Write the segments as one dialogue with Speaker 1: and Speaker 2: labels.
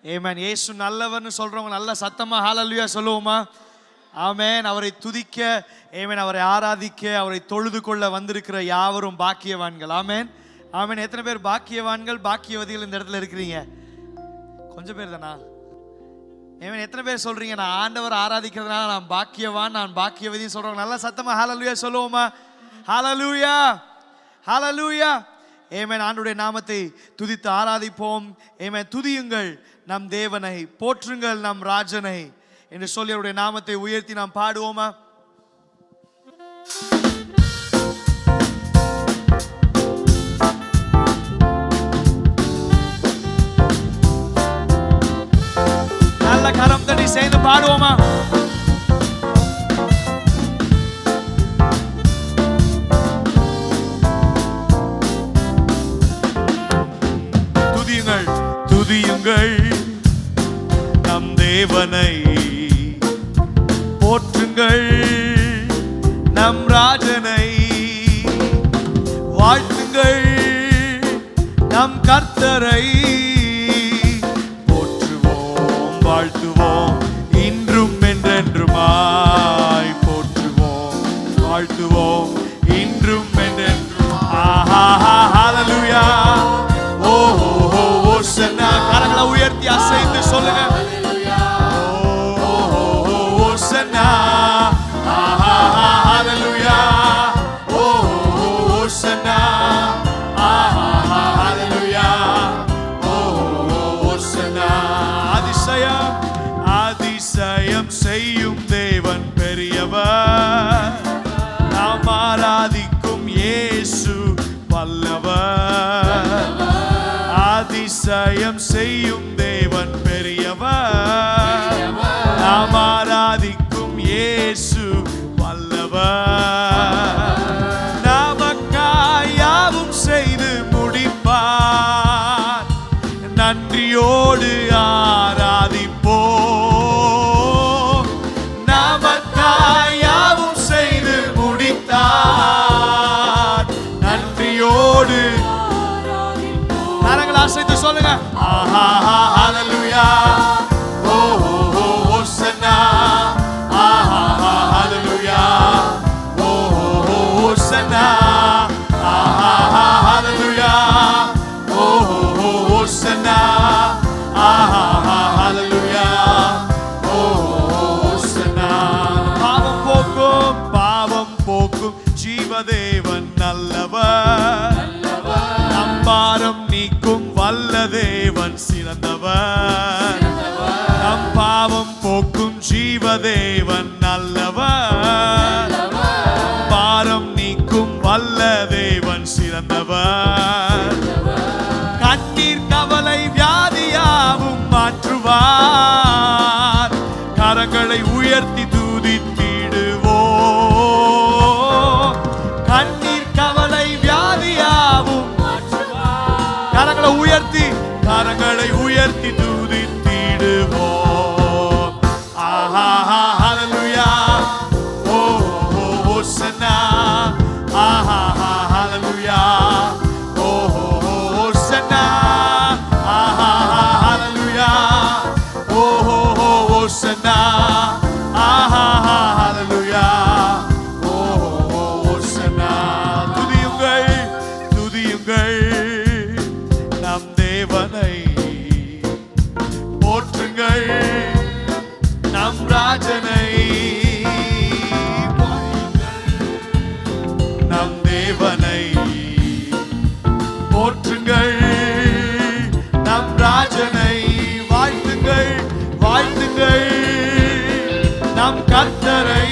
Speaker 1: ஆமென். இயேசு நல்லவர்னு சொல்றவங்க நல்ல சத்தமா ஹalleluya சொல்லுவோமா? ஆமென். அவரை துதிக்க, ஆமென், அவரை ஆராதிக்க, அவரை தொழுது கொள்ள வந்திருக்கிற யாவரும் பாக்கியவான்கள். ஆமென். ஆமென். எத்தனை பேர் பாக்கியவான்கள் பாக்கியவதிகள் இந்த இடத்துல இருக்கிறீங்க? கொஞ்சம் பேர் தானா? ஆமென். எத்தனை பேர் சொல்றீங்க நான் ஆண்டவர் ஆராதிக்கிறதுனால நான் பாக்கியவான், நான் பாக்கியவதின்னு சொல்றவங்க நல்ல சத்தமா ஹalleluya சொல்லுவோமா? ஹalleluya, ஹalleluya. ஆமென். ஆண்டவருடைய நாமத்தை துதித்து ஆராதிப்போம். ஆமென். துதியுங்கள் நம் தேவனை, போற்றுங்கள் நம் ராஜனை என்று சொல்லி அவருடைய நாமத்தை உயர்த்தி நாம் பாடுவோமா? நல்ல கரம் தட்டி சேர்ந்து பாடுவோமா? துதியுங்கள், துதியுங்கள் நம் தேவனை, போற்றுங்கள் நம் ராஜனை, வாழ்த்துங்கள் நம் கர்த்தரை, போற்றுவோம் வாழ்த்துவோம் இன்றும் என்றென்றுமாய், போற்றுவோம் வாழ்த்துவோம் இன்றும் என்றென்றுமாய். ஹalleluya. ஓ ஓசன்னா, கரங்களை உயர்த்தி அசைத்து சொல்லுங்க. ஓசன்னா, ஹalleluya. ஓசன்னா, ஹalleluya. ஓசன்னா. அதிசயம், அதிசயம் செய்யும் தேவன் பெரியவர், நாம் ஆராதிக்கும் இயேசு வல்லவர். அதிசயம் செய்யும் தேவன் பெரியவர், நாம் ஆராதிக்கும் இயேசு வல்லவர். நமக்காய் யாவும் செய்து முடிப்பார், நன்றியோடு ஆராதிப்போம். நமக்காய் யாவும் செய்து முடித்தார், நன்றியோடு அசைத்து சொல்லுங்க. ஹalleluya. ஓ ஓசன்னா, ஹalleluya. ஓ ஓசன்னா, ஹalleluya. ஓ ஓசன்னா, ஹalleluya. ஓ ஓசன்னா. பாவம் போக்கும், பாவம் போக்கும் ஜீவதேவன் நல்லவர், பாரம் நீக்கும் வல்ல தேவன் சிறந்தவர். நம் பாவம் போக்கும் ஜீவதேவன் நல்லவர், பாரம் நீக்கும் வல்ல தேவன் சிறந்தவர். கண்ணீர் கவலை வியாதியாவும் மாற்றுவார், கரங்களை உயர்த்தி துதித்திடுவோம். கண்ணீர் கவலை வியாதியாவும், கரங்களை உயர்த்தி, கரங்களை உயர்த்தி துதித்திடுவோம். ஹalleluya. ஓ ஓசன்னா, ஹalleluya. ஓ ஓசன்னா, ஹalleluya. ஓ ஓசன்னா, ஹalleluya. ஓ ஓசன்னா. துதியுங்கள், துதியுங்கள் நம் தேவனை, போற்றுங்கள் நம் ராஜனை, நம் தேவனை, போற்றுங்கள் நம் ராஜனை, வாழ்த்துங்கள், வாழ்த்துங்கள் நம் கர்த்தரை,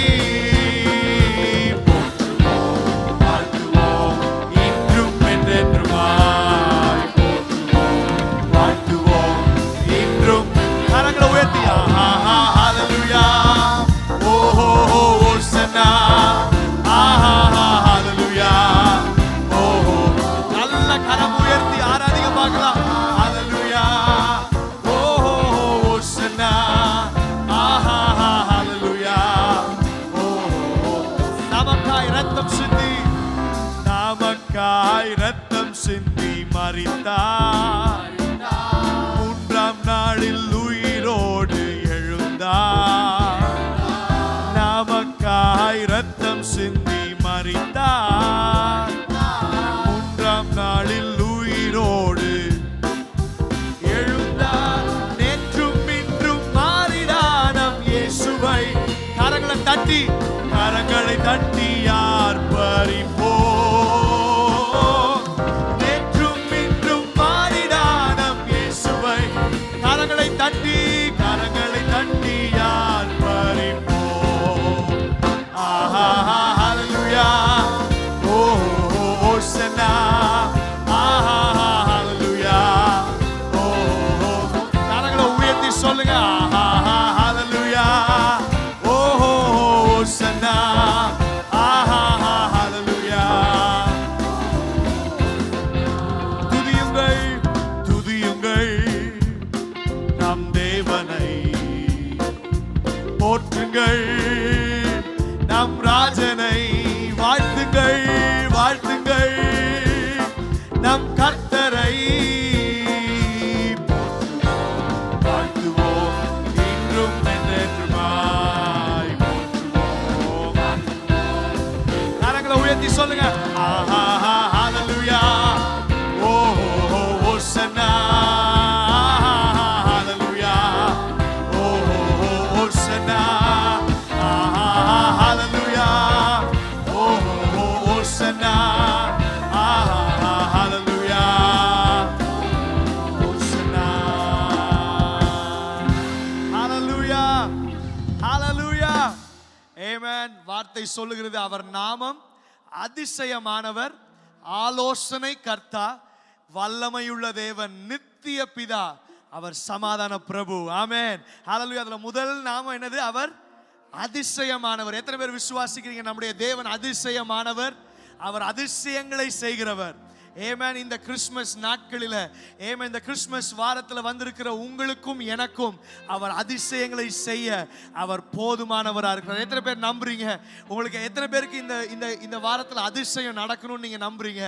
Speaker 1: தட்டி கரங்களை தட்டி ஆர்ப்பரிப்போ நேற்றும் இன்றும் மாறிடானம் இயேசுவை கரங்களை தட்டி ஆர்ப்பரிப்போ ஆஹா ஹalleluya ஓ ஓசனா ஆஹா ஹalleluya ஓ கரங்களை உயர்த்தி சொல்லுங்க ஆஹா ஹalleluya ஓ ஓசனா ஆஹா ஹalleluya துதியுங்கள் நம் தேவனை போற்றுங்கள் நம் ராஜனை வாழ்த்துங்கள் நம் கர்த்தரை வாழ்த்துவோம் இன்றும் என்றென்றுமாய் போற்றுவோம். கரங்களை உயர்த்தி சொல்லுங்க ஆஹா ஹalleluya ஓ ஓசன்னா ஹalleluya ஓ ஓசன்னா ஹalleluya ஓ ஓசன்னா ஹalleluya ஓசன்னா ஹalleluya ஹalleluya ஆமென். வார்த்தை சொல்லுகிறது அவர் நாமம் அதிசயமானவர், ஆலோசனை கர்த்தா, வல்லமையுள்ள தேவன், நித்திய பிதா, அவர் சமாதான பிரபு. ஆமென் ஹalleluya. அதுல முதல் நாமம் என்னது? அவர் அதிசயமானவர். எத்தனை பேர் விசுவாசிக்கிறீங்க நம்முடைய தேவன் அதிசயமானவர்? அவர் அதிசயங்களை செய்கிறவர். ஆமென். இந்த கிறிஸ்மஸ் நாட்களில் ஆமென், இந்த கிறிஸ்மஸ் வாரத்தில் வந்திருக்கிற உங்களுக்கும் எனக்கும் அவர் அதிசயங்களை செய்ய அவர் போதுமானவராக இருக்கிறார். எத்தனை பேர் நம்புறீங்க? உங்களுக்கு எத்தனை பேருக்கு இந்த வாரத்தில் அதிசயம் நடக்கணும்னு நீங்க நம்புறீங்க?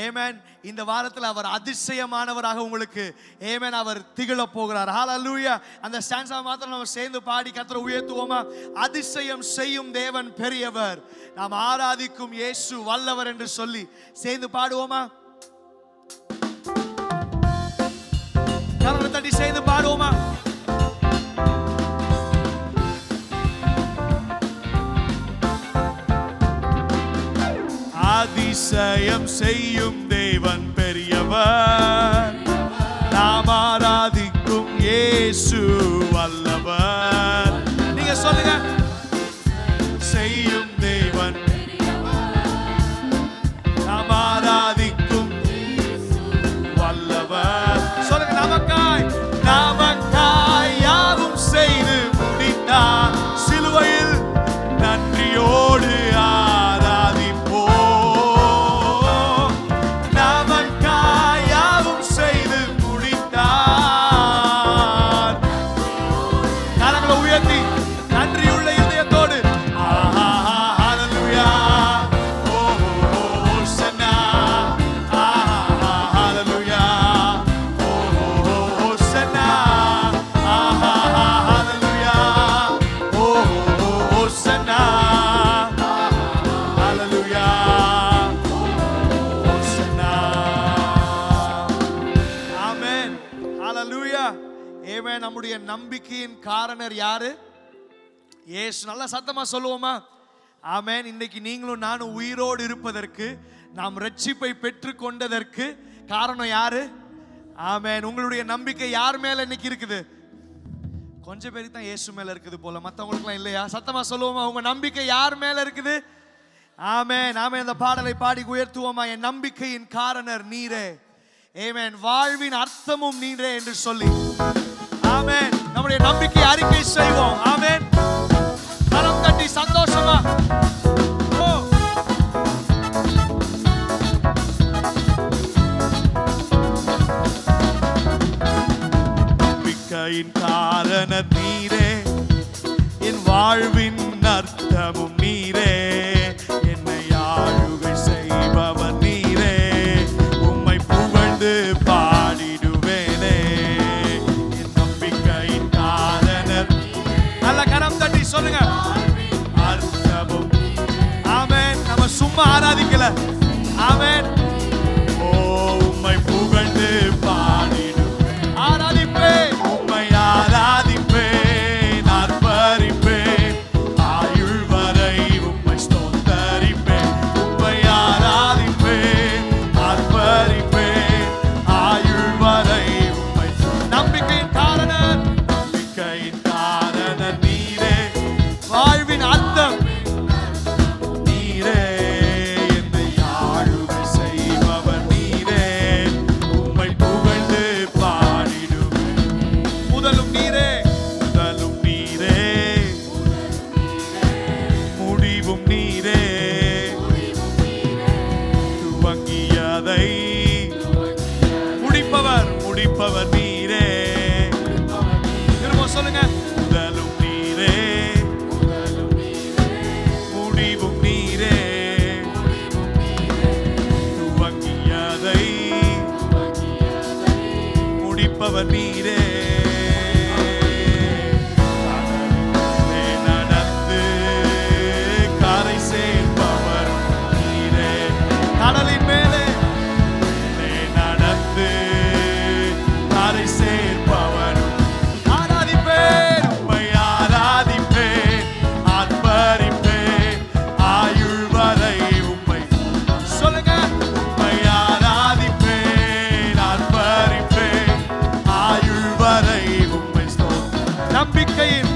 Speaker 1: ஆமென். இந்த வாரத்தில் அவர் அதிசயமானவராக உங்களுக்கு ஆமென் அவர் திகழ போகிறார். ஹalleluya. அந்த ஸ்டான்ஸா மாத்திரம் நம்ம சேர்ந்து பாடி கர்த்தரை உயர்த்துவோமா? அதிசயம் செய்யும் தேவன் பெரியவர், நாம் ஆராதிக்கும் இயேசு வல்லவர் என்று சொல்லி சேர்ந்து பாடுவோமா? கரங்களை தட்டி சேர்ந்து பாடுவோமா? அதிசயம் செய்யும் தேவன் பெரியவர், நாம் ஆராதிக்கும் இயேசு வல்லவர். நீங்க சொல்லுங்க. செய்யும் தேவன், நாம் ஆராதிக்கும் வல்லவர். சொல்லுங்க. நமக்காய் யாவும் செய்து முடித்தார், சிலுவையில் நன்றியோடு ஆராதிப்போம். நமக்காய் யாவும் செய்து முடித்தார். கரங்களை உயர்த்தி நன்றியுள்ள இதயத்தோடு ஹalleluya ஓ ஓசன்னா ஹalleluya ஓ ஓசன்னா ஹalleluya ஓ ஓசன்னா ஹalleluya ஓசன்னா. ஆமென் ஹalleluya ஆமென். நம்முடைய நம்பிக்கையின் காரணர் யாரு? இயேசு. நல்லா சத்தமா சொல்லுவோமா? ஆமென். இன்னைக்கு நீங்களும் நானும் உயிரோடு இருப்பதற்கு, நாம் ரட்சிப்பை பெற்றுக் கொண்டதற்கு காரணம் யாரு? ஆமென். உங்களுடைய நம்பிக்கை யார் மேல இன்னைக்கு இருக்குது? கொஞ்சம் பேருக்கு தான் இயேசு மேல இருக்குது போல, மற்றவங்களுக்குலாம் இல்லையா? சத்தமா சொல்லுவோமா? உங்க நம்பிக்கை யார் மேல இருக்குது? ஆமென் ஆமென். இந்த பாடலை பாடி உயர்த்துவோமா? என் நம்பிக்கையின் காரணர் நீரே, ஆமென், வாழ்வின் அர்த்தமும் நீரே என்று சொல்லி ஆமென் நம்முடைய நம்பிக்கை அறிக்கை செய்வோம். ஆமென். கரம் தட்டி சந்தோஷமா நம்பிக்கையின் காரணர் நீரே, என் வாழ்வின் அர்த்தமும் நீரே, என்னை ஆளுகை செய்பவர் நீரே, உம்மை புகழ்ந்து பாடிடுவேனே. என் நம்பிக்கையின் காரணர். நல்ல கரம் தட்டி சொல்லுங்க. அர்த்தமும். ஆமென். நம்ம சும்மா ஆராதிக்கல. ஆமென். ஓ உம்மை புகழ்ந்து பாடிடுவேன். ஆராதிப்பேன், உம்மை ஆராதிப்பேன், அர்ப்பரிப்பேன், ஆயுள் நடந்து கரை சேர்ப்பவர் நீரே. கடலின் மேலே நடந்து கரை சேர்ப்பவர். ஆராதிப்பேன் உம்மை, ஆராதிப்பேன், ஆர்ப்பரிப்பேன் ஆயுள் வரை உம்மை. சொல்லுங்க, உம்மை ஆராதிப்பேன், ஆர்ப்பரிப்பேன் ஆயுள் வரை உம்மை. நம்பிக்கையின்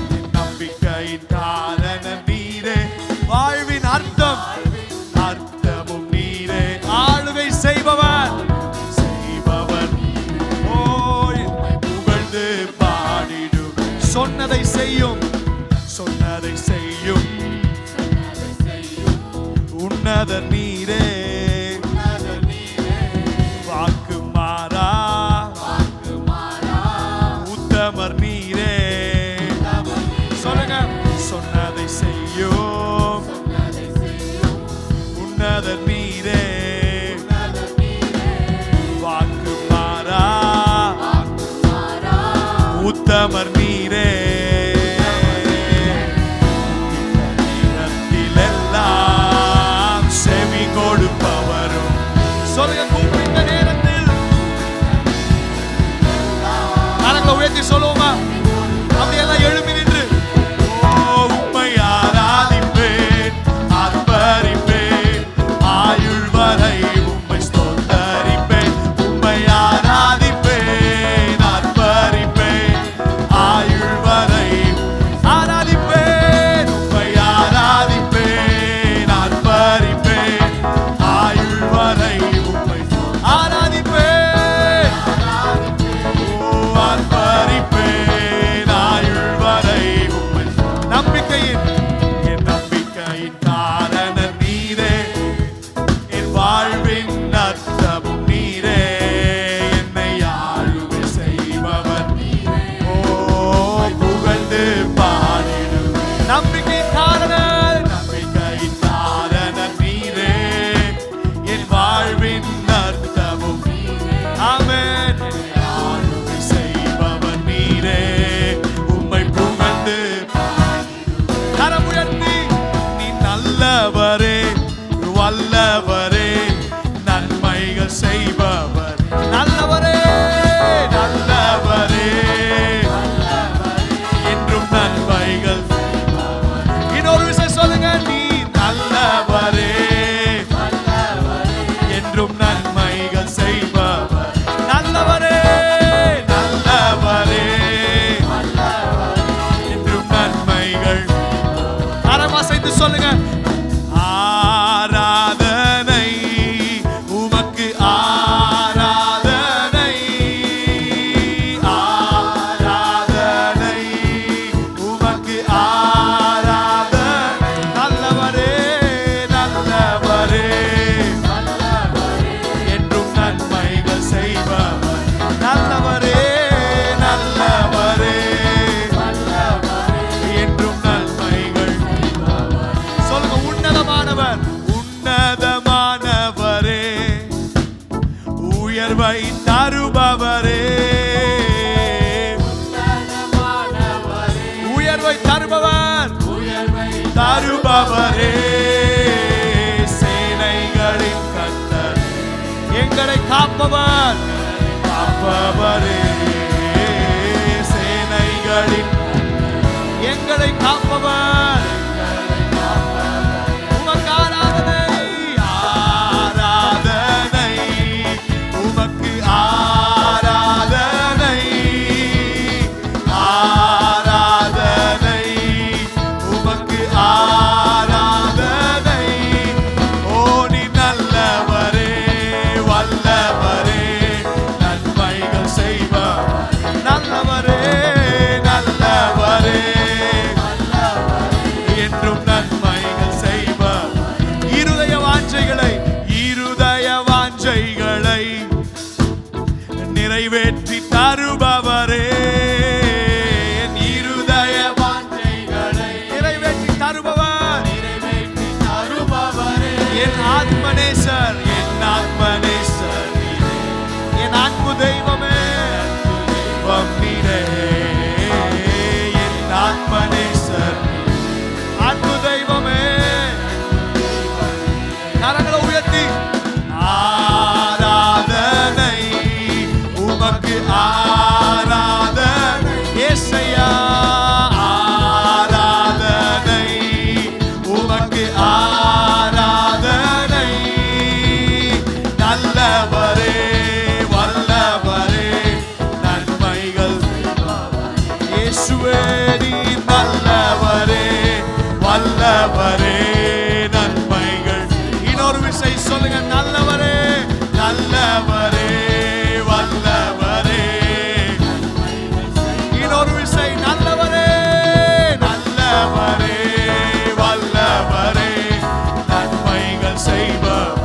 Speaker 1: காரணம் நீரே, வாழ்வின் அர்த்தமும் நீரே. ஆளுகை செய்பவர் புகழ்ந்து பாடிடும். சொன்னதை செய்யும் உன்னத நீரே. வாக்கு மாறா உத்தமர் நீரே. சொல்லுங்க, சொன்னதை செய்யும் உன்னத நீரே. வாக்கு மாறா உத்தமர் நீரே. இடத்திலெல்லாம் செவி கொடுப்பவரும். சொல்லுங்க, கூப்பிட்ட நேரத்தில் கரங்களை உயர்த்தி சொல்லுவோமா? அப்படியெல்லாம் எழுப்பி நின்று உம்மை ஆராதிப்பேன், ஆர்ப்பரிப்பேன் ஆயுள் வரை உம்மை ஸ்தோத்தரிப்பேன். உம்மை ஆராதிப்பேன், ஆர்ப்பரிப்பேன் ஆயுள் வரை. ஆராதிப்பேன் உம்மை, ஆராதிப்பேன், ஆர்ப்பரிப்பேன் ஆயுள் வரை உம்மை. ஆராதிப்பேன், ஆர்ப்பரிப்பேன் ஆயுள் வரை உம்மை. நம்பிக்கையின் காரணம் நீரே, என் வாழ்வின் அர்த்தமும் நீரே. என்னை ஆளுகை செய்பவர் நீரே. ஓ, புகழ்ந்து பாடிடும். நம்பிக்கையின் காரணம் நீரே, என் வாழ்வின் அர்த்தமும் நீரே. ஆமென். என்னை ஆளுகை செய்பவர் நீரே, உம்மை புகழ்ந்து கரம் உயர்த்தி. நீ நல்லவரே, வல்லவரே, நன்மைகள் செய்பவர். நல்லவரே, நல்லவரே, என்றும் நன்மைகள். இன்னொரு விஷயம் சொல்லுங்க, நீ நல்லவரே, என்றும் நன்மைகள் செய்பவர். நல்லவரே, நல்லவரே, என்றும் நன்மைகள். அரவாசைத்து சொல்லுங்க, ஆராதனை உமக்கு, ஆராதனை, ஆராதனை உமக்கு, ஆராதனை. நல்லவரே, நல்லவரே, என்றும் நன்மைகள் செய்பவர். நல்லவரே, நல்லவரே, என்றும் நன்மைகள். சொல்லுங்க, உன்னதமானவர், உன்னதமானவரே, உயர்வை தருபவரே. உயர்வை தருபவர், தருபவரே. சேனைகளின் கர்த்தர், எங்களை காப்பவர், காப்பவரே. சேனைகளின் எங்களை காப்பவர். உமக்கு ஆராதனை, ஆராதனை உமக்கு, ஆராதனை, ஆராதனை உமக்கு, ஆராதனை. ஓ, நீ நல்லவரே, வல்லவரே, நன்மைகள் செய்பவர். நல்லவரே, நல்லவரே, இயேசுவே நீர் நல்லவரே வல்லவரே நன்மைகள். இன்னொரு விசை சொல்லுங்க, நல்லவரே நல்லவரே வல்லவரே. இன்னொரு விசை, நல்லவரே நல்லவரே வல்லவரே நன்மைகள் செய்பவர்.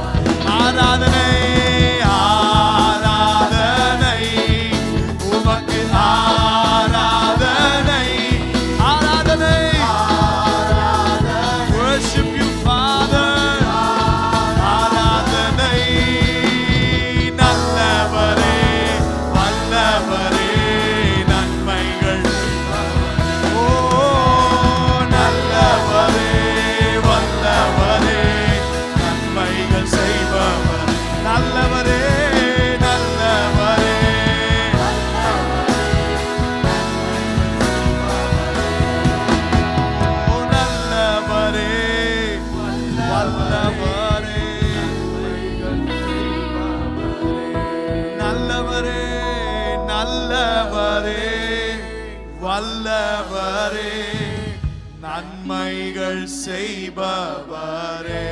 Speaker 1: ஆராதனை ஆராதனை உமக்கு ஆராதனை ஆராதனை. Worship you Father. ஆராதனை. நல்லவரே வல்லவரே நன்மைகள். ஓ நல்லவரே வல்லவரே நன்மைகள் செய்பவர். நல்லவரே நல்லவரே ஓ நல்லவரே வல்லவரே நல்லவரே நல்லவரே வல்லவரே நன்மைகள் செய்பவரே.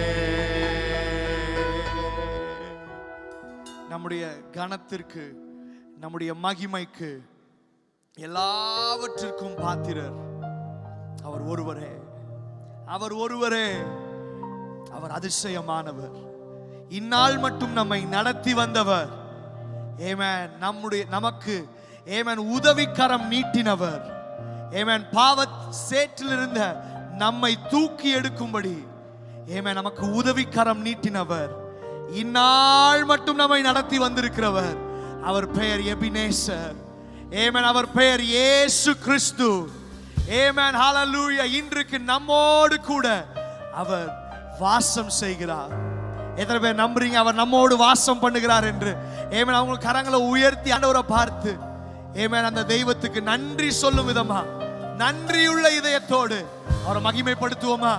Speaker 1: நம்முடைய கனத்திற்கு, நம்முடைய மகிமைக்கு, எல்லாவற்றிற்கும் பாத்திரர் அவர் ஒருவரே. அவர் ஒருவரே. அவர் அதிசயமானவர். இந்நாள் மட்டும் நம்மை நடத்தி வந்தவர். ஆமென். நமக்கு ஆமென் உதவிக்கரம் நீட்டினவர். ஆமென். பாவ சேற்றில் இருந்த நம்மை தூக்கி எடுக்கும்படி ஆமென் நமக்கு உதவிக்கரம் நீட்டினவர். இந்நாள் மட்டும் நம்மை நடத்தி வந்திருக்கிறவர். அவர் பெயர் எபினேசர். ஆமென். அவர் பெயர் இயேசு கிறிஸ்து. ஆமென். ஹalleluya. இன்றைக்கு நம்மோடு கூட அவர் வாசம் செய்கிறார். எத்தனை பேர் நம்புறீங்க அவர் நம்மோடு வாசம் பண்ணுகிறார் என்று? ஆமென். அவங்க கரங்களை உயர்த்தி ஆண்டவரை பார்த்து ஆமென் அந்த தெய்வத்துக்கு நன்றி சொல்லும் விதமா, நன்றியுள்ள இதயத்தோடு அவரை மகிமைப்படுத்துவோமா?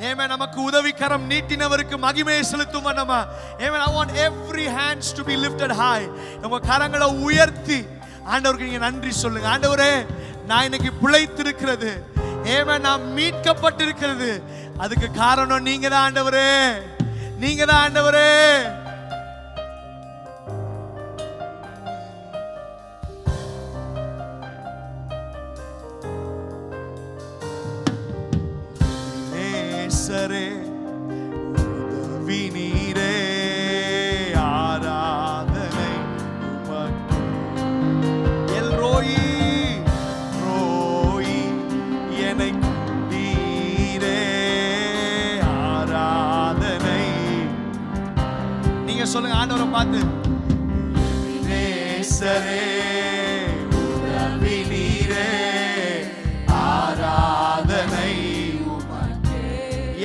Speaker 1: ஆமென். நமக்கு உதவிக்கரம் நீட்டினவருக்கு மகிமையை செலுத்தும் வண்ணமா. ஆமென். I want every hands to be lifted high. நம்ம கரங்களை உயர்த்தி ஆண்டவருக்கு நீங்க நன்றி சொல்லுங்க. ஆண்டவரே, நான் இன்னைக்கு பிழைத்திருக்கிறது, ஆமென், நான் மீட்கப்பட்டிருக்கிறது, அதுக்கு காரணம் நீங்க தான் ஆண்டவரே, நீங்க தான் ஆண்டவரே. நேசரே உதவி நீரே ஆராதனை உமக்கு. எல்ரோயி ரோயி என்னை நீரே ஆராதனை. நீங்க சொல்லுங்க ஆண்டவரை பார்த்து, நேசரே உதவி நீரே ஆராதனை.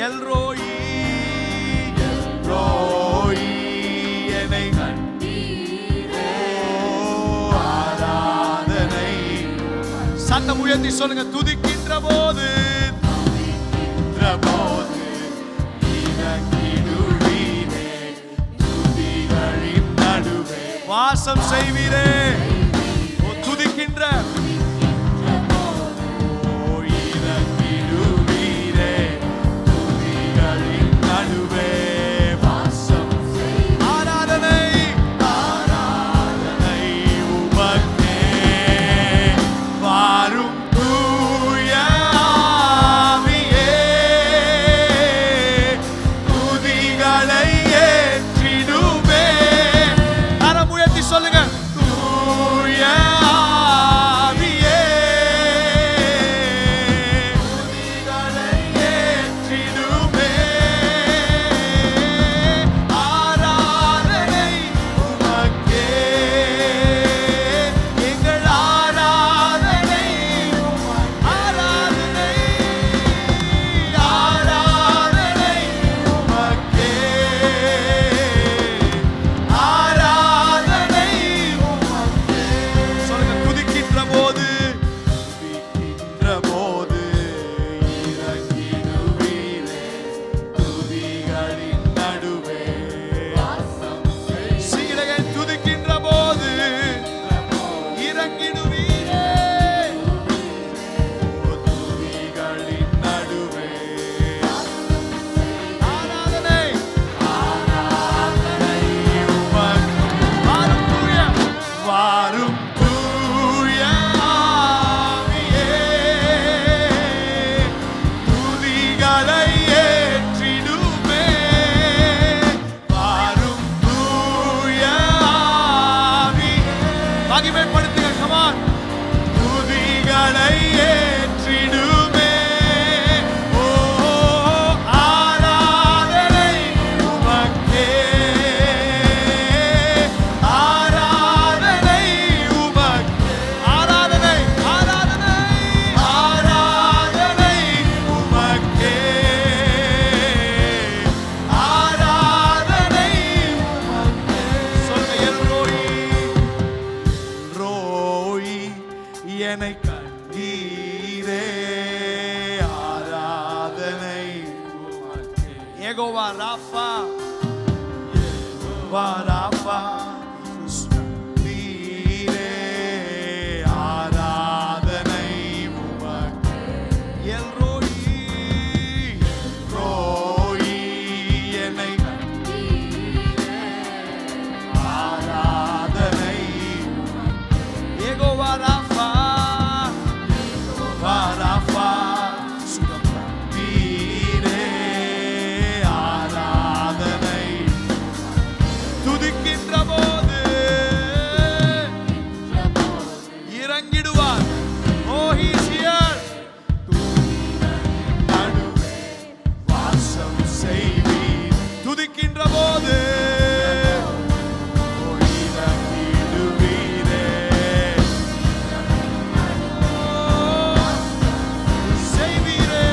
Speaker 1: எல்ரோயி எல்ரோயி என்னை கண்டீரே ஆராதனை. சத்தம் உயர்த்தி சொல்லுங்க, துதிக்கின்ற போது இறங்கிடுவீரே, துதிகளின் நடுவே வாசம் செய்வீரே. துதிக்கின்ற சொல்லுங்க, தூய ஈரே ஆராதனை யெகோவா ராஃபா யெகோவா ராஃபா ஈரே ஆராதனை உமக்கே எல்ரோயி எல்ரோயி என்னை ஆராதனை யெகோவா ராஃபா யெகோவா ராஃபா சுகம் தந்தீரே ஆராதனை துதிக்கின்ற போது இறங்கிடுவார். Oh, he is here. நடுவே வாசம் செய்வீர். துதிக்கின்ற போது இறங்கிடுவீரே. செய்வீரே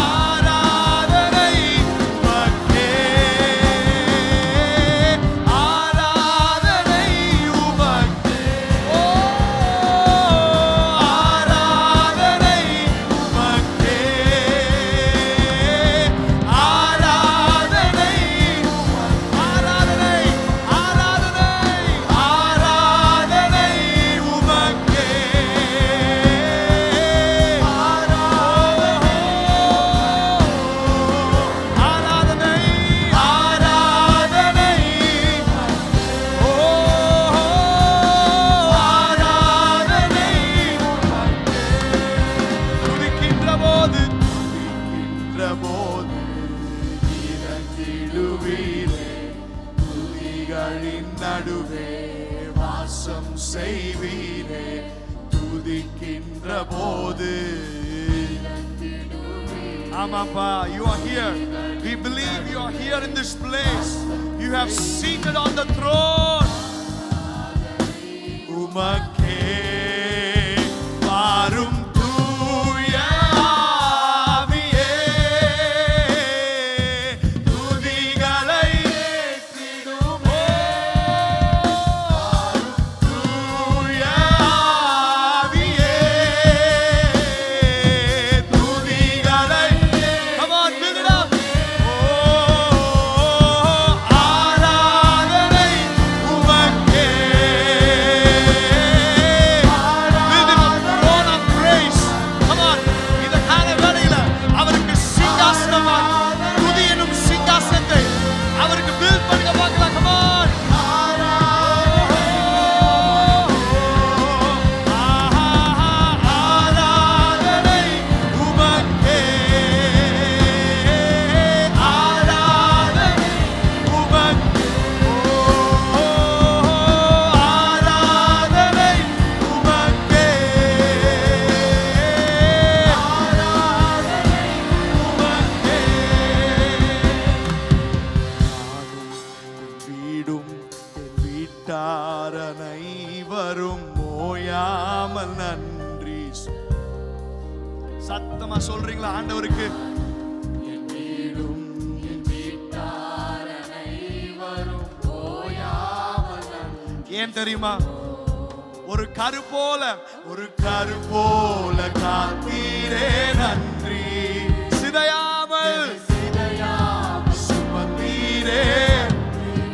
Speaker 1: ஆராதனை உமக்கே. ஆராதனை உமக்கே. ஆராதனை உமக்கே. ஆராதனை ஆராதனை ஆராதனை ஆராதனை உமக்கே. ஆராதனை ஆராதனை ஓ ஆராதனை துதிக்கின்ற போது இறங்கிடுவீரே. துதிகளின் நடுவே வாசம் செய்வீரே. துதிக்கின்ற போது ஆமாப்பா, you are here. We believe you are here in this place. You have seated on the throne. உமக்கே வாரும் தூய ஆவியே. துதிகளை ஏற்றிடுமே. தூய ஆவியே. துதிகளை Come on, build it up. ஆராதனை உமக்கே. Build him a throne of praise. Come on, இந்த கால வேளையில அவருக்கு சிங்காசனமா துதி எனும் சிங்காசனத்தை அவருக்கு build பண்ணுங்க பார்க்கலாம். Come on. ஆராதனை உமக்கே. ஆராதனை உமக்கே. ஆராதனை உமக்கே. ஆராதனை உமக்கே. நானும் என் வீடும் என் வீட்டார் அனைவரும் ஓயாமல் நன்றி சத்தமா சொல்றீங்களா ஆண்டவருக்கு? என் வீடும் என் வீட்டார் அனைவரும் ஓயாமல் நன்றி. ஏன் தெரியுமா? ஒரு கரு போல காத்தீரே நன்றி. சிதையாமல் சுமந்தீரே.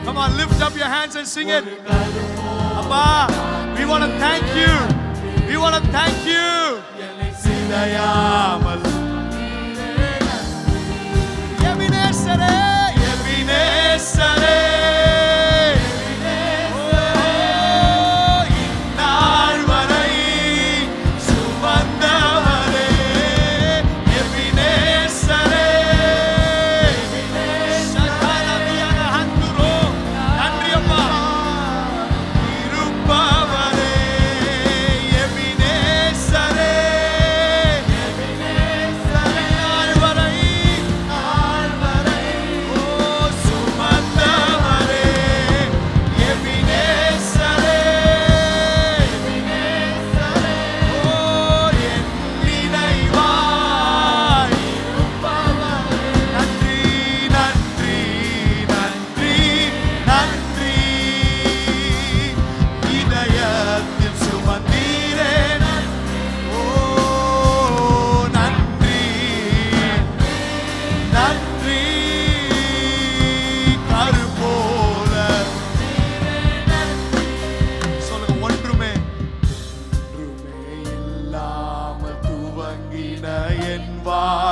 Speaker 1: Come on, lift up your hands and sing it. Appa, we want to thank you. We want to thank you. சிதையாமல் எபினேசரே எபினேசரே. இந்நாள் வரை சுமந்தவரே. எபினேசரே. சகலவியான ஹந்துரோ. நன்றி அப்பா. இருப்பவரே எபினேசரே.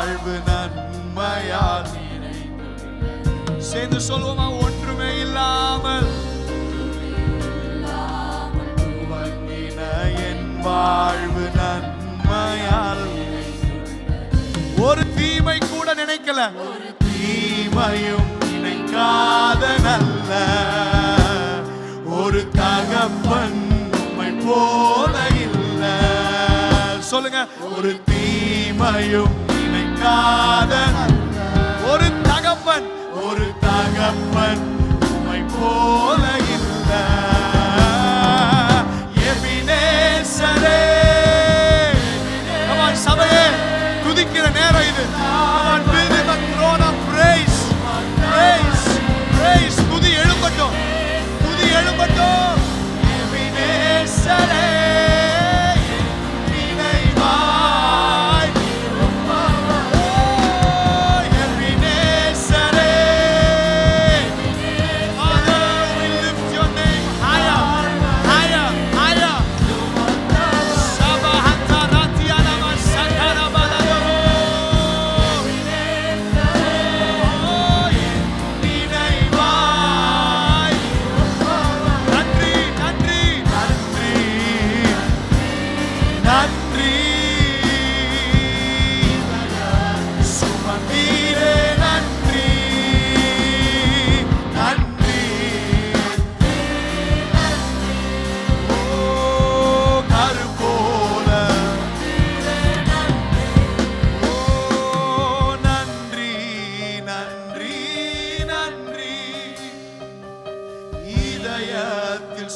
Speaker 1: வாழ்வு நன்மையால் சேர்ந்து சொல்லுவோமா? ஒன்றுமே இல்லாமல் துவங்கின என் வாழ்வு நன்மையால். ஒரு தீமை கூட நினைக்கல, தீமையும் நினைக்காத நல்ல ஒரு தகப்பன் உம்மை போல இல்ல. சொல்லுங்க, ஒரு தீமையும் நினைக்காத ஒரு தகப்பன், ஒரு தகப்பன் உம்மை போல இல்ல. எபினேசரே, சபையே துதிக்கிற நேரம் இது. துதி எழும்பட்டும், துதி எழும்பட்டும். எபினேசரே,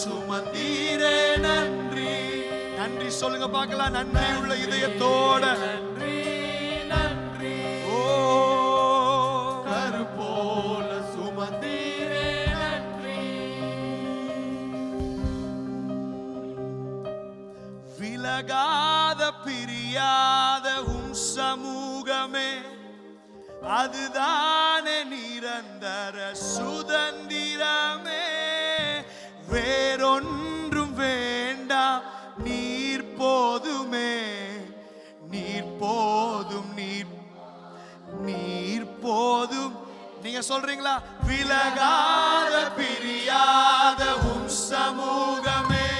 Speaker 1: சுமந்தீரே நன்றி. நன்றி சொல்லுங்க பார்க்கலாம். நன்றி உள்ள இதயத்தோட நன்றி நன்றி. ஓ கரு போல சுமந்தீரே நன்றி. விலகாத பிரியாத உம் சமூகமே, அதுதானே நிரந்தர சுதந்திரமே. வேறொன்றும் வேண்டாம், நீர் போதுமே, நீர் போதும், நீர் போதும். நீங்க சொல்றீங்களா? விலகாத பிரியாத உம் சமூகமே,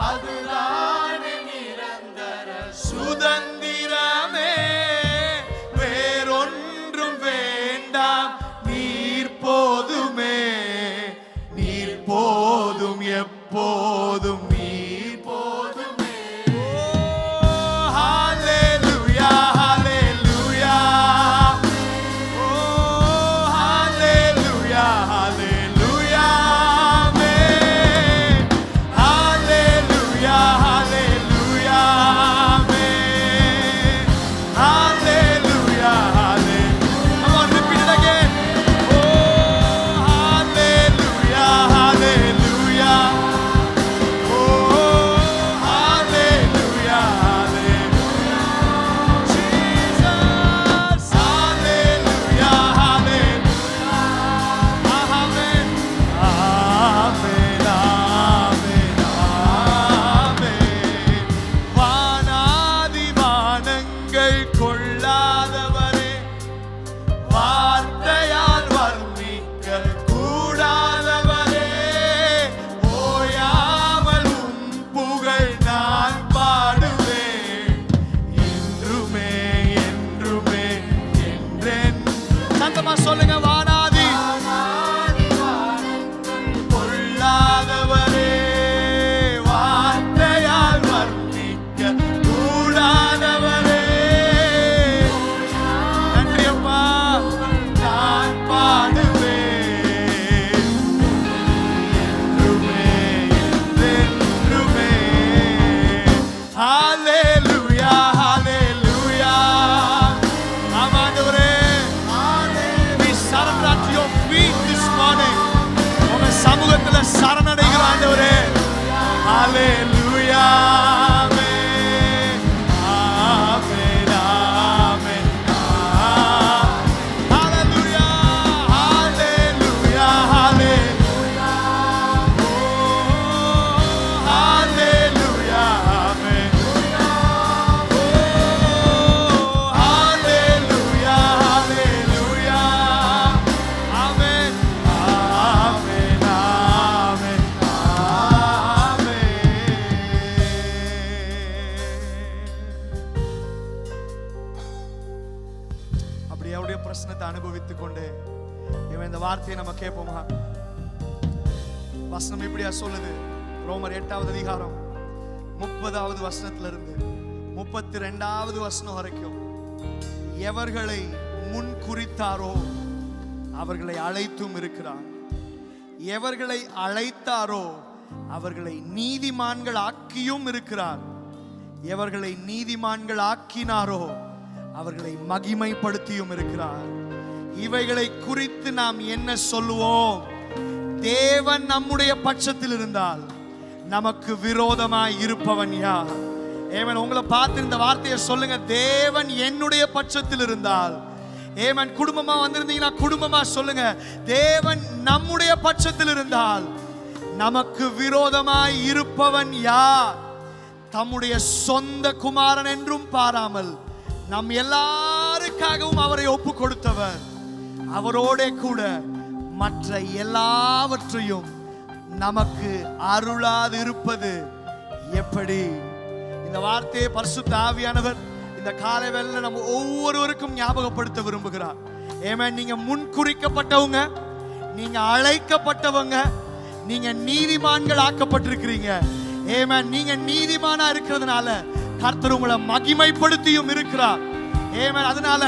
Speaker 1: அதுதான் நிரந்தர சுதந்திரமே. வேறொன்றும் வேண்டாம், நீர் போதுமே, போதும், எப்போதும் நீர் போதுமே. ஓ ஹalleluya, ஹalleluya. ஓ ஹalleluya, ஹalleluya. ஆமென். ஹalleluya, ஹalleluya. ஆமென். அவருடைய பிரசன்னத்தை அனுபவித்துக் கொண்டு இந்த வார்த்தையை நம்ம கேட்போமா? வசனம் இப்படியா சொல்லுது. ரோமர் 8வது அதிகாரம் 30வது வசனத்திலிருந்து 32வது வசனம் வரைக்கும், எவர்களை முன் குறித்தாரோ அவர்களை அழைத்தும் இருக்கிறார், எவர்களை அழைத்தாரோ அவர்களை நீதிமான்கள் ஆக்கியும் இருக்கிறார், எவர்களை நீதிமான்கள் ஆக்கினாரோ அவர்களை மகிமைப்படுத்தியும் இருக்கிறார். இவைகளை குறித்து நாம் என்ன சொல்லுவோம்? தேவன் நம்முடைய பட்சத்தில் இருந்தால் நமக்கு விரோதமாய் இருப்பவன் யார்? ஏமன், உங்களை பார்த்து இந்த வார்த்தையை சொல்லுங்க. தேவன் என்னுடைய பட்சத்தில் இருந்தால், ஏமன், குடும்பமா வந்திருந்தீங்கன்னா குடும்பமா சொல்லுங்க. தேவன் நம்முடைய பட்சத்தில் இருந்தால் நமக்கு விரோதமாய் இருப்பவன் யார்? தம்முடைய சொந்த குமாரன் என்றும் பாராமல் நம் எல்லாருக்காகவும் அவரை ஒப்பு கொடுத்தவர், அவரோட கூட மற்ற எல்லாவற்றையும் நமக்கு அருளாது இருப்பது எப்படி? இந்த வார்த்தையை பரிசுத்த ஆவியானவர் இந்த காலை வேளையில நம்ம ஒவ்வொருவருக்கும் ஞாபகப்படுத்த விரும்புகிறார். ஏமேன், நீங்க முன்குறிக்கப்பட்டவங்க, நீங்க அழைக்கப்பட்டவங்க, நீங்க நீதிமான்கள் ஆக்கப்பட்டிருக்கிறீங்க. ஏமேன், நீங்க நீதிமானா இருக்கிறதுனால கர்த்தர் உங்களை மகிமைப்படுத்தியும் இருக்கிறார். ஏமேன், அதனால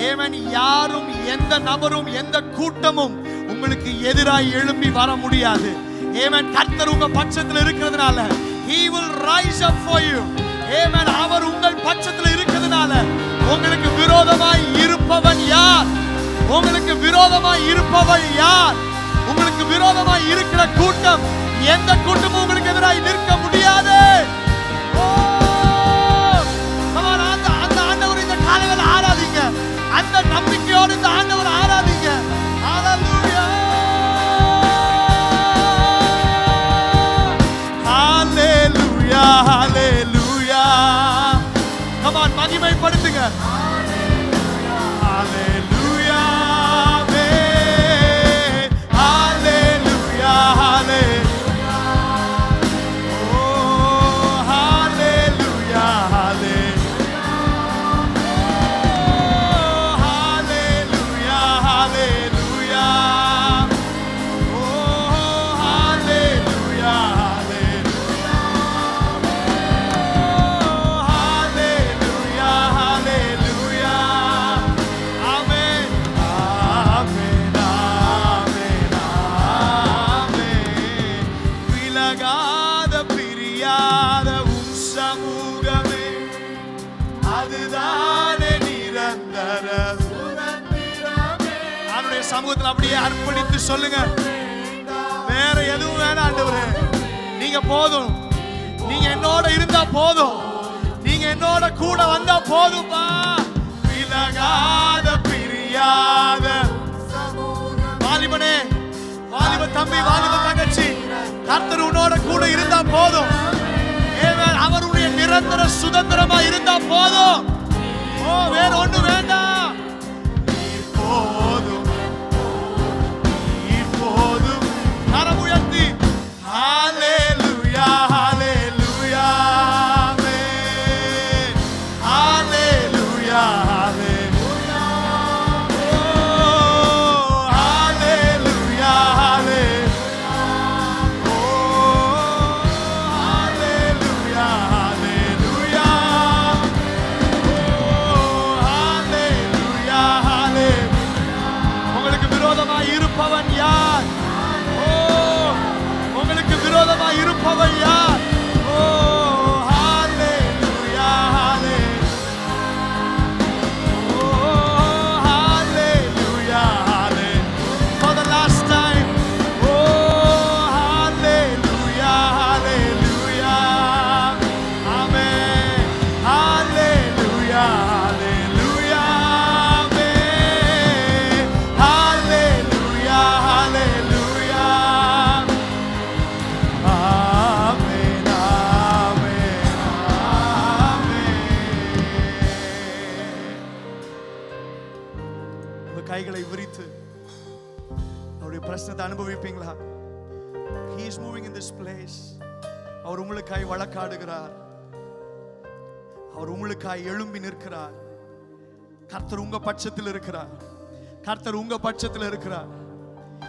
Speaker 1: ஏமேன், யாரும் எந்த நபரும் எந்த கூட்டமும் உங்களுக்கு எதிராய் எழும்பி வர முடியாது. ஏமேன், கர்த்தர் உங்க பட்சத்தில் இருக்கிறதுனால he will rise up for you. ஏமேன், அவர் உங்கள் பட்சத்தில் இருக்கிறதுனால உங்களுக்கு விரோதமாய் இருப்பவன் யார்? உங்களுக்கு விரோதமாய் இருப்பவன் யார்? உங்களுக்கு விரோதமாய் இருக்கிற கூட்டம், எந்த கூட்டமும் உங்களுக்கு எதிராய் நிற்க முடியாது. அந்த ஆண்டவர் இந்த காலையில் ஆராதிங்க. அந்த நம்பிக்கையோடு இந்த ஆண்டவர் ஆராதிங்க. ஹalleluya, ஹalleluya, ஹalleluya. come on, மகிமைப்படுத்துங்க. ஹalleluya, ஹalleluya, ஹalleluya, ஹalleluya. சமூகத்தில் அப்படியே அர்ப்பணித்து சொல்லுங்க. வேற எதுவும் வேணாம் ஆண்டவரே, நீங்க போதும். நீங்க என்னோட இருந்தா போதும். நீங்க என்னோட கூட வந்தா போதும்பா. விலகாத பிரியாத வாலிபனே, வாலிப தம்பி, வாலிப தங்கச்சி, கர்த்தர் உன்னோட கூட இருந்தா போதும். அவருடைய நிரந்தர சுதந்திரமா இருந்தா போதும். வேற ஒண்ணு வேண்டாம். போதும், போதும். கரம் உயர்த்தி ஹalleluya, ஹalleluya, ஆமென். ஹalleluya, ஹalleluya. ஓ ஹalleluya, ஹalleluya. ஓ ஹalleluya, ஹalleluya. ஓ ஹalleluya, ஹalleluya. உங்களுக்கு விரோதமாய் இருப்பவன் யார்? உங்களுக்கு விரோதமாய் இருப்பவன் யார்? ஓ ஹalleluya, ஹalleluya. ஓ ஹalleluya, ஹalleluya. For the last time. ஓ ஹalleluya, ஹalleluya. ஆமென். ஹalleluya, ஹalleluya. ஆமென். ஹalleluya, ஹalleluya. ஆமென், ஆமென், ஆமென். உங்க கைகளை விரித்து அவருடைய பிரசன்னத்தை அனுபவிப்பீங்களா? He is moving in this place. அவர் உங்களுக்காய் வழக்காடுகிறார். அவர் உங்களுக்காய் எழும்பி நிற்கிறார். கர்த்தர் உங்க பட்சத்தில் இருக்கிறார். கர்த்தர் உங்க பட்சத்தில் இருக்கிறார்.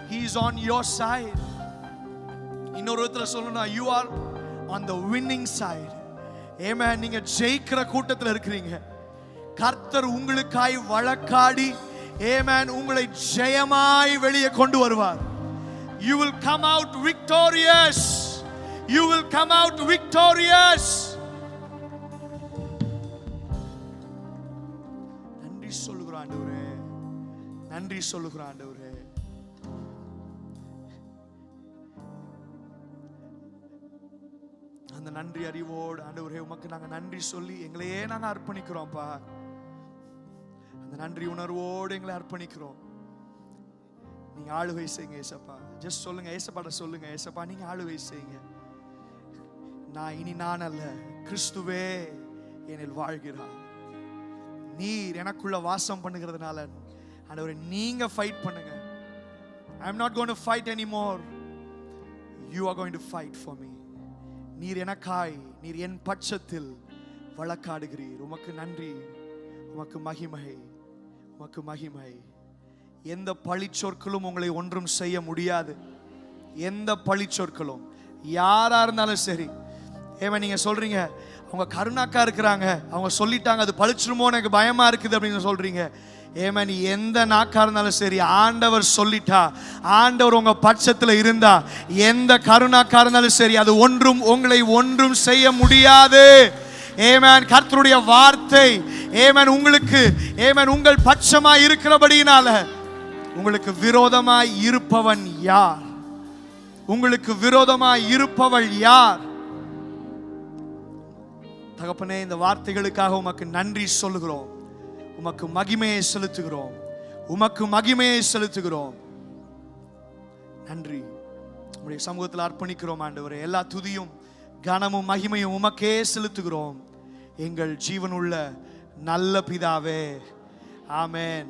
Speaker 1: He is on your side. இன்னொரு விதத்துல சொல்லணும்னா you are on the winning side. Amen. நீங்க ஜெயிக்கிற கூட்டத்தில் இருக்கிறீங்க. கர்த்தர் உங்களுக்காய் வழக்காடி Amen உங்களை ஜெயமாய் வெளியே கொண்டு வருவார். You will come out victorious. You will come out victorious. நன்றி சொல்லுகிறோம் ஆண்டவரே, நன்றி சொல்லுகிறோம் ஆண்டவரே. அந்த நன்றி அறிவோடு ஆண்டவரே உமக்கு நாங்க நன்றி சொல்லி எங்களையே நாங்க அர்ப்பணிக்கிறோம்ப்பா. அந்த நன்றி உணர்வோடு எங்களை அர்ப்பணிக்கிறோம். நீங்க ஆளுகை செய்யுங்க ஏசப்பா. ஜஸ்ட் சொல்லுங்க ஏசப்பாட சொல்லுங்க, ஏசப்பா நீங்க ஆளுகை செய்யுங்க. நான் இனி நான் அல்ல, கிறிஸ்துவே என்னில் வாழ்கிறார். நீர் எனக்குள்ள வாசம் பண்ணுகிறதுனால ஆண்டவரே நீங்க ஃபைட் பண்ணுங்க. I am not going to fight anymore. You are going to fight for me. நீர் எனக்காய், நீர் என் பட்சத்தில் வழக்காடுகிறீர். உமக்கு நன்றி, உமக்கு மகிமை, உமக்கு மகிமை. எந்த பழிச்சொற்களும் உங்களை ஒன்றும் செய்ய முடியாது. எந்த பழிச்சொற்களும் யாரா இருந்தாலும் சரி. ஏமா நீங்க சொல்றீங்க அவங்க கருணாக்கா இருக்கிறாங்க, அவங்க சொல்லிட்டாங்க அது பழிச்சிருமோ எனக்கு பயமா இருக்குது அப்படின்னு சொல்றீங்க. ஏமா நீ எந்த நாக்கா இருந்தாலும் சரி, ஆண்டவர் சொல்லிட்டா, ஆண்டவர் உங்க பட்சத்துல இருந்தா, எந்த கருணாக்கா இருந்தாலும் சரி, அது ஒன்றும் உங்களை ஒன்றும் செய்ய முடியாது. ஆமென். கர்த்தருடைய வார்த்தை ஆமென் உங்களுக்கு ஆமென் உங்கள் பட்சமாய் இருக்கிறபடியினால உங்களுக்கு விரோதமாய் இருப்பவன் யார்? உங்களுக்கு விரோதமாய் இருப்பவள் யார்? தகப்பனே இந்த வார்த்தைகளுக்காக உமக்கு நன்றி சொல்லுகிறோம். உமக்கு மகிமையை செலுத்துகிறோம். உமக்கு மகிமையை செலுத்துகிறோம். நன்றி. உம்முடைய சமூகத்தில் அர்ப்பணிக்கிறோம் ஆண்டவரே. எல்லா துதியும் கனமும் மகிமையும் உமக்கே செலுத்துகிறோம். எங்கள் ஜீவனுள்ள நல்ல பிதாவே, ஆமென்.